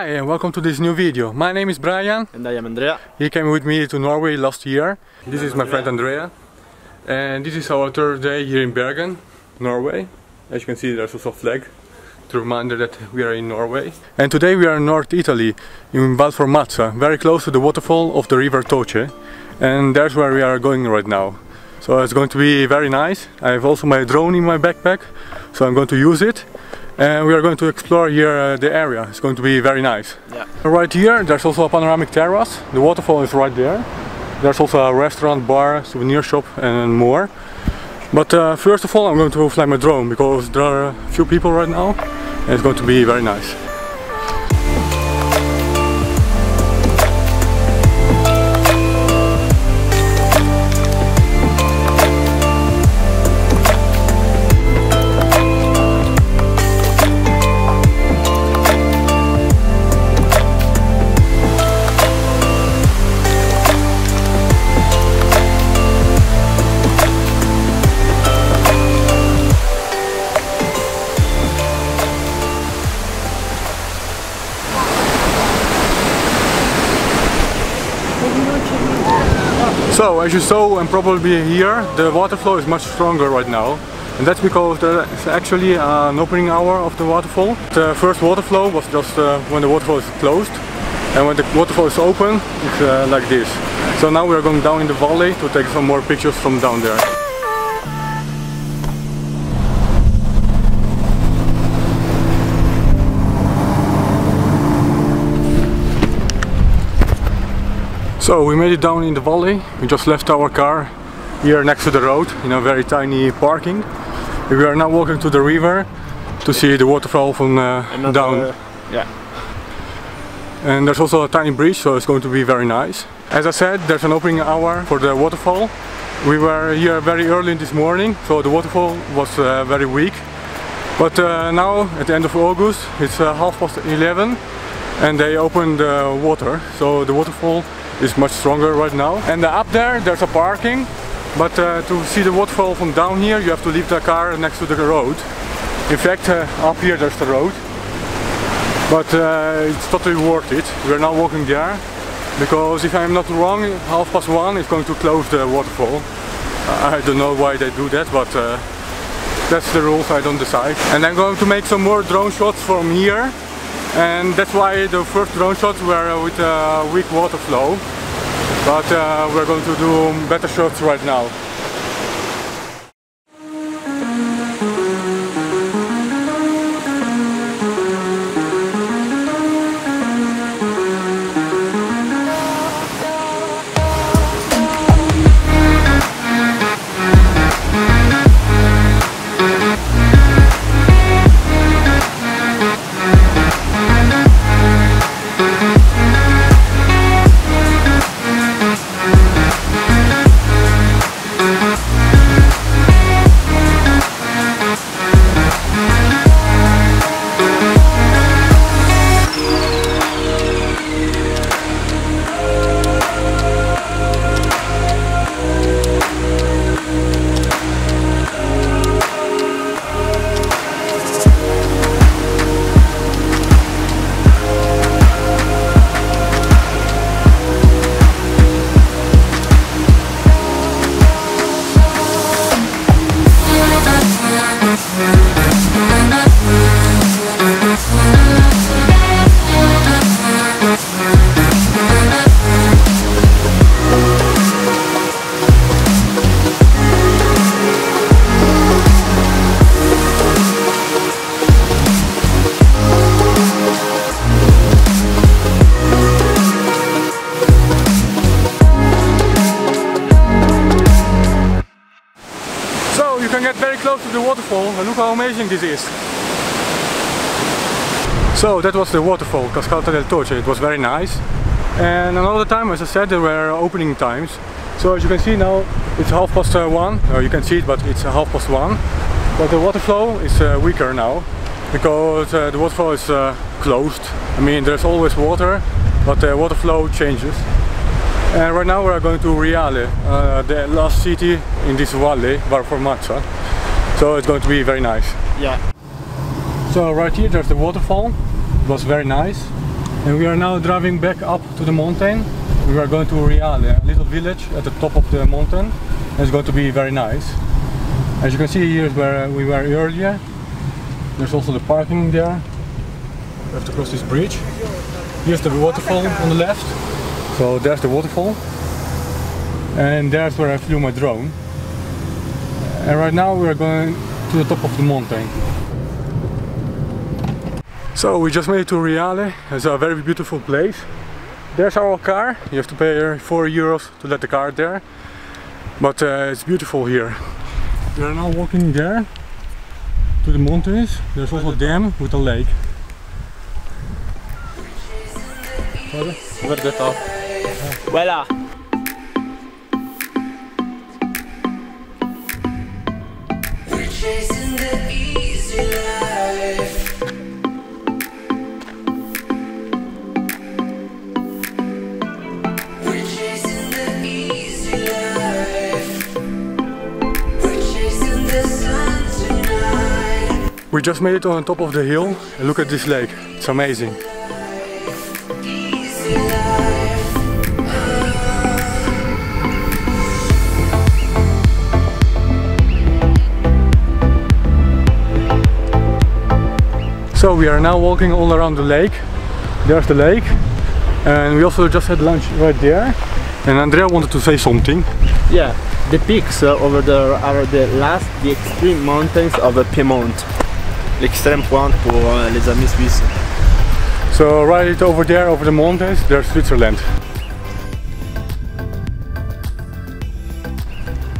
Hi and welcome to this new video. My name is Brian. And I am Andrea. He came with me to Norway last year. This is my friend Andrea. And this is our third day here in Bergen, Norway. As you can see, there's also a flag to remind that we are in Norway. And today we are in North Italy, in Formazza, very close to the waterfall of the river Toce. And that's where we are going right now. So it's going to be very nice. I have also my drone in my backpack, so I'm going to use it. And we are going to explore here the area. It's going to be very nice. Yeah. Right here there's also a panoramic terrace. The waterfall is right there. There's also a restaurant, bar, souvenir shop and more. But first of all I'm going to fly my drone because there are a few people right now and it's going to be very nice. So, as you saw and probably hear, the water flow is much stronger right now. And that's because there is actually an opening hour of the waterfall. The first water flow was just when the waterfall is closed. And when the waterfall is open, it's like this. So now we are going down in the valley to take some more pictures from down there. So we made it down in the valley. We just left our car here next to the road in a very tiny parking. We are now walking to the river to see the waterfall from down. Yeah. And there's also a tiny bridge, so it's going to be very nice. As I said, there's an opening hour for the waterfall. We were here very early this morning, so the waterfall was very weak. But now, at the end of August, it's 11:30 and they opened the water, so the waterfall is much stronger right now. And up there there's a parking, but to see the waterfall from down here you have to leave the car next to the road. In fact, up here there's the road, but it's totally worth it. We're now walking there because, if I'm not wrong, 1:30 is going to close the waterfall. I don't know why they do that, but that's the rules, I don't decide. And I'm going to make some more drone shots from here. And that's why the first drone shots were with a weak water flow, but we're going to do better shots right now. You can get very close to the waterfall and look how amazing this is. So that was the waterfall, Cascata del Toce. It was very nice. And another time, as I said, there were opening times. So as you can see now, it's 1:30. You can see it, but it's 1:30. But the water flow is weaker now because the waterfall is closed. I mean, there's always water, but the water flow changes. And right now we are going to Reale, the last city in this valley, Formazza. So it's going to be very nice. Yeah. So right here there's the waterfall. It was very nice. And we are now driving back up to the mountain. We are going to Riale, a little village at the top of the mountain. It's going to be very nice. As you can see, here is where we were earlier. There's also the parking there. We have to cross this bridge. Here's the waterfall on the left. So there's the waterfall. And there's where I flew my drone. And right now we are going to the top of the mountain. So we just made it to Riale. It's a very beautiful place. There's our car. You have to pay 4 euros to let the car there. But it's beautiful here. We are now walking there to the mountains. There's also a dam with a lake. Over the top. Voila! We just made it on top of the hill and look at this lake. It's amazing. So we are now walking all around the lake. There's the lake. And we also just had lunch right there. And Andrea wanted to say something. Yeah, the peaks over there are the extreme mountains of Piemonte. L'extrême pointe pour les amis suisses. So right over there, over the mountains, there's Switzerland.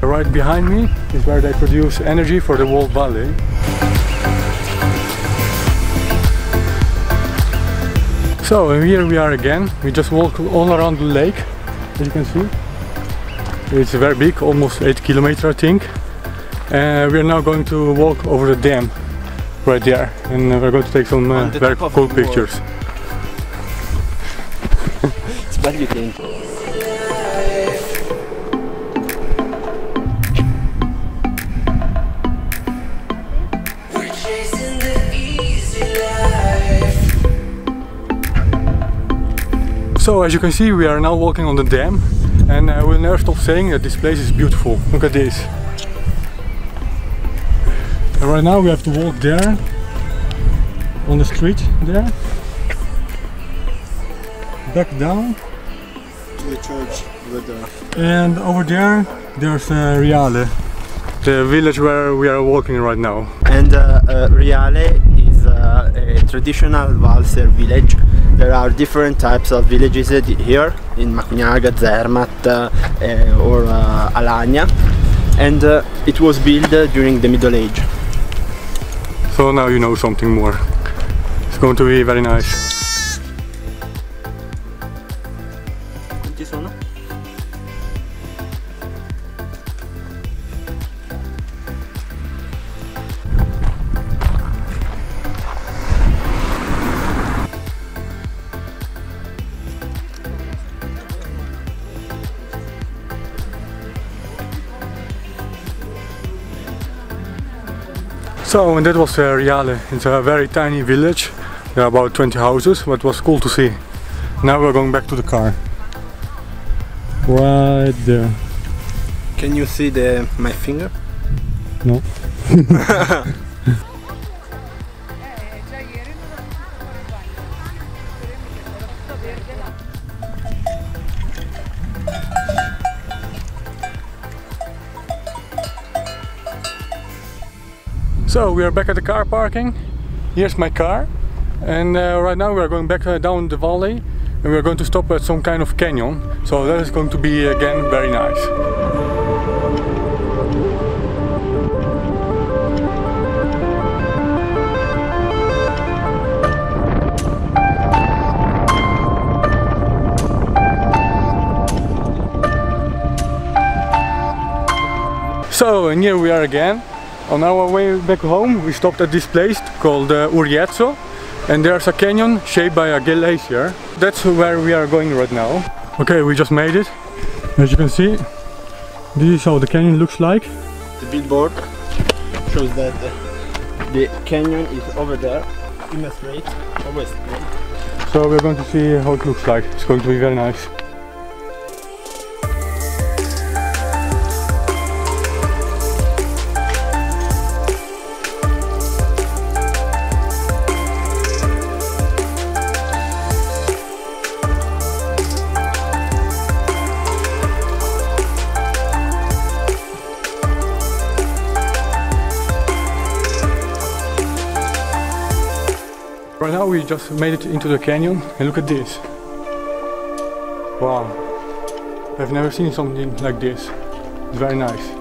Right behind me is where they produce energy for the whole valley. So here we are again. We just walk all around the lake, as you can see. It's very big, almost 8 kilometers I think. And we are now going to walk over the dam right there, and we're going to take some very cool pictures. It's bad you think. So as you can see, we are now walking on the dam, and we'll never stop saying that this place is beautiful. Look at this. And right now we have to walk there, on the street there, back down To the church over there. And over there there's Riale, the village where we are walking right now. And Riale is a traditional valser village. There are different types of villages here in Macugnaga, Zermatt or Alagna, and it was built during the Middle Age. So now you know something more. It's going to be very nice. Quanti sono? So, and that was Riale. It's a very tiny village. There are about 20 houses, but it was cool to see. Now we're going back to the car. Right there. Can you see my finger? No. So we are back at the car parking. Here's my car, and right now we are going back down the valley, and we are going to stop at some kind of canyon. So that is going to be again very nice. So, and here we are again. On our way back home, we stopped at this place called Uriezzo, and there's a canyon shaped by a glacier. That's where we are going right now. Okay, we just made it. As you can see, this is how the canyon looks like. The billboard shows that the canyon is over there, in a straight, always straight. So we're going to see how it looks like. It's going to be very nice. Right now we just made it into the canyon and look at this. Wow, I've never seen something like this. It's very nice.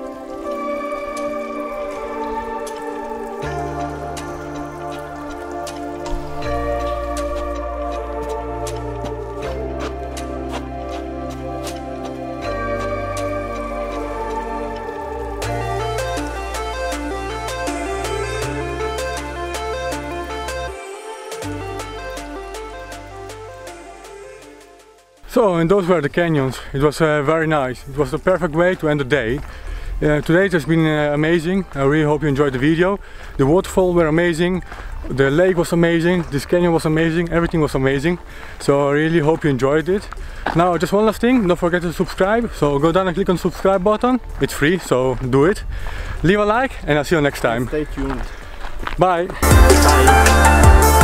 So, and those were the canyons. It was very nice. It was the perfect way to end the day. Today it has been amazing. I really hope you enjoyed the video. The waterfall were amazing. The lake was amazing. This canyon was amazing. Everything was amazing. So I really hope you enjoyed it. Now just one last thing. Don't forget to subscribe. So go down and click on the subscribe button. It's free, so do it. Leave a like and I'll see you next time. Stay tuned. Bye. Bye.